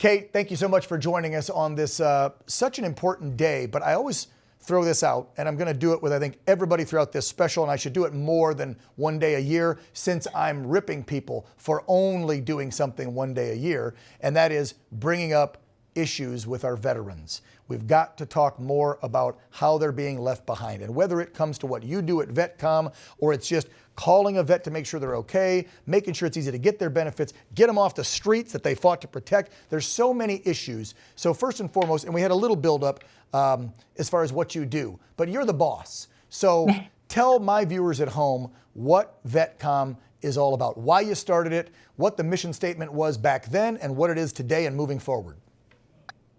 Kate, thank you so much for joining us on this such an important day. But I always throw this out, and I'm going to do it with, I think, everybody throughout this special, and I should do it more than one day a year since I'm ripping people for only doing something one day a year, and that is bringing up issues with our veterans. We've got to talk more about how they're being left behind, and whether it comes to what you do at VetCom or it's just calling a vet to make sure they're okay, making sure it's easy to get their benefits, get them off the streets that they fought to protect. There's so many issues. So first and foremost, and we had a little buildup as far as what you do, but you're the boss. So tell my viewers at home what VetCom is all about, why you started it, what the mission statement was back then, and what it is today and moving forward.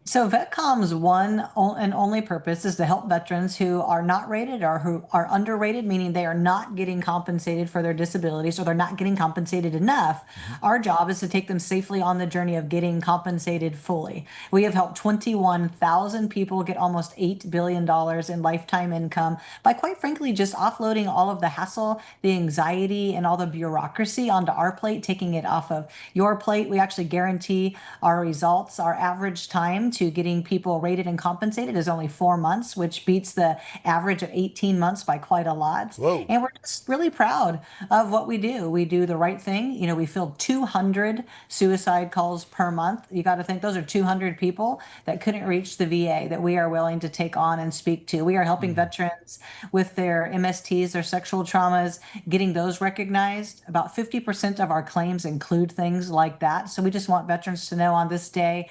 So VetCom's one and only purpose is to help veterans who are not rated or who are underrated, meaning they are not getting compensated for their disabilities or they're not getting compensated enough. Our job is to take them safely on the journey of getting compensated fully. We have helped 21,000 people get almost $8 billion in lifetime income by, quite frankly, just offloading all of the hassle, the anxiety, and all the bureaucracy onto our plate, taking it off of your plate. We actually guarantee our results. Our average time to getting people rated and compensated is only 4 months, which beats the average of 18 months by quite a lot. Whoa. And we're just really proud of what we do. We do the right thing. You know, we field 200 suicide calls per month. You got to think those are 200 people that couldn't reach the VA that we are willing to take on and speak to. We are helping veterans with their MSTs, their sexual traumas, getting those recognized. About 50% of our claims include things like that. So we just want veterans to know on this day,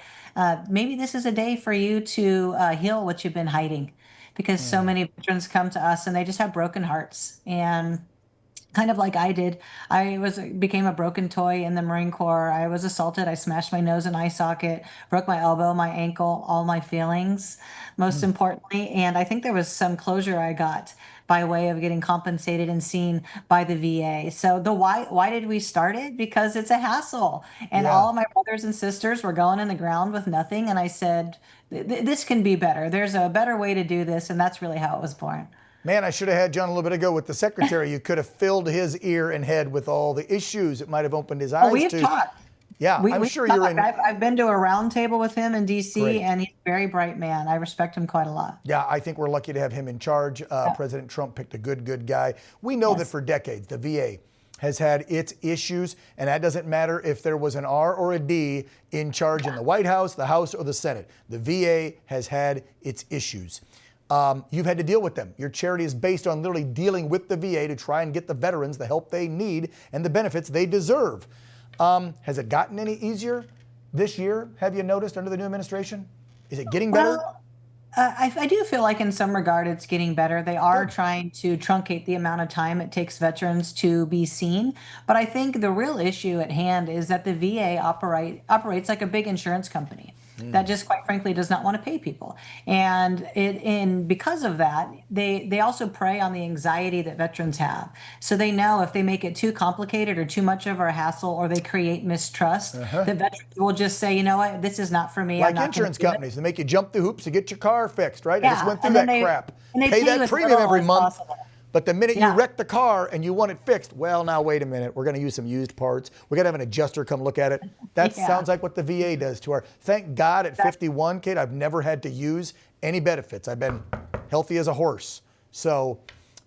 maybe this is a day for you to heal what you've been hiding, because so many veterans come to us and they just have broken hearts. And kind of like I did, became a broken toy in the Marine Corps. I was assaulted. I smashed my nose and eye socket, broke my elbow, my ankle, all my feelings, most importantly. And I think there was some closure I got by way of getting compensated and seen by the VA. So the why did we start it? Because it's a hassle. And all of my brothers and sisters were going in the ground with nothing. And I said, this can be better. There's a better way to do this. And that's really how it was born. Man, I should have had John a little bit ago with the secretary. You could have filled his ear and head with all the issues. It might have opened his eyes we've to. Talked. Yeah, I'm sure you're in. I've been to a round table with him in D.C. and he's a very bright man. I respect him quite a lot. Yeah, I think we're lucky to have him in charge. President Trump picked a good guy. We know that for decades, the VA has had its issues, and that doesn't matter if there was an R or a D in charge in the White House, the House, or the Senate. The VA has had its issues. You've had to deal with them. Your charity is based on literally dealing with the VA to try and get the veterans the help they need and the benefits they deserve. Has it gotten any easier this year, have you noticed, under the new administration? Is it getting better? Well, I do feel like in some regard it's getting better. They are trying to truncate the amount of time it takes veterans to be seen. But I think the real issue at hand is that the VA operates like a big insurance company that just, quite frankly, does not want to pay people. And because of that, they also prey on the anxiety that veterans have. So they know if they make it too complicated or too much of a hassle, or they create mistrust, that veterans will just say, you know what, this is not for me. Like insurance companies, they make you jump through hoops to get your car fixed, right? Yeah. I just went through that crap. Pay that premium every month. But the minute you wreck the car and you want it fixed, well, now wait a minute. We're going to use some used parts. We're going to have an adjuster come look at it. That sounds like what the VA does to our. Thank God at 51, Kate, I've never had to use any benefits. I've been healthy as a horse. So.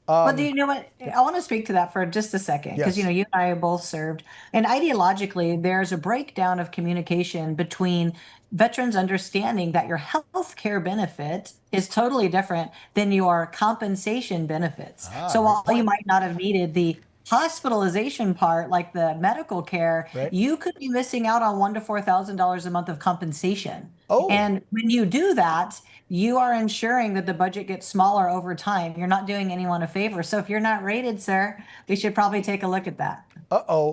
But do you know what? I want to speak to that for just a second, because you and I both served, and ideologically, there's a breakdown of communication between veterans understanding that your health care benefit is totally different than your compensation benefits. So while you might not have needed the hospitalization part, like the medical care, you could be missing out on $1,000 to $4,000 a month of compensation. And when you do that, you are ensuring that the budget gets smaller over time. You're not doing anyone a favor. So if you're not rated, sir, we should probably take a look at that.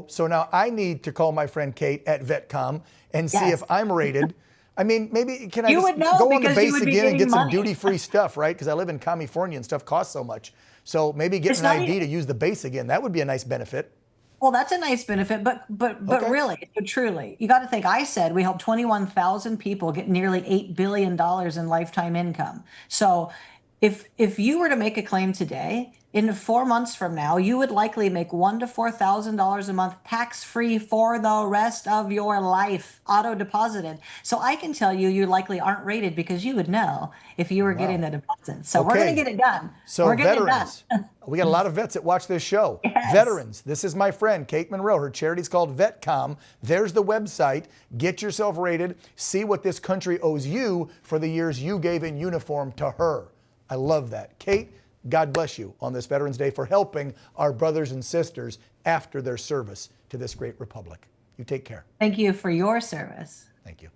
So now I need to call my friend Kate at VetCom and see if I'm rated. I mean, maybe can I just go on the base again and get some duty-free stuff, right? Because I live in California and stuff costs so much. So maybe get an ID to use the base again. That would be a nice benefit. Well, that's a nice benefit, but really, truly, you got to think, I said we helped 21,000 people get nearly $8 billion in lifetime income. So If you were to make a claim today, in 4 months from now, you would likely make $1,000 to $4,000 a month tax free for the rest of your life, auto deposited. So I can tell you, you likely aren't rated because you would know if you were getting Wow. the deposit. So we're going to Okay. get it done. So We're getting veterans, it done. we got a lot of vets that watch this show. Yes. Veterans, this is my friend, Kate Monroe. Her charity's called VetCom. There's the website. Get yourself rated. See what this country owes you for the years you gave in uniform to her. I love that. Kate, God bless you on this Veterans Day for helping our brothers and sisters after their service to this great republic. You take care. Thank you for your service. Thank you.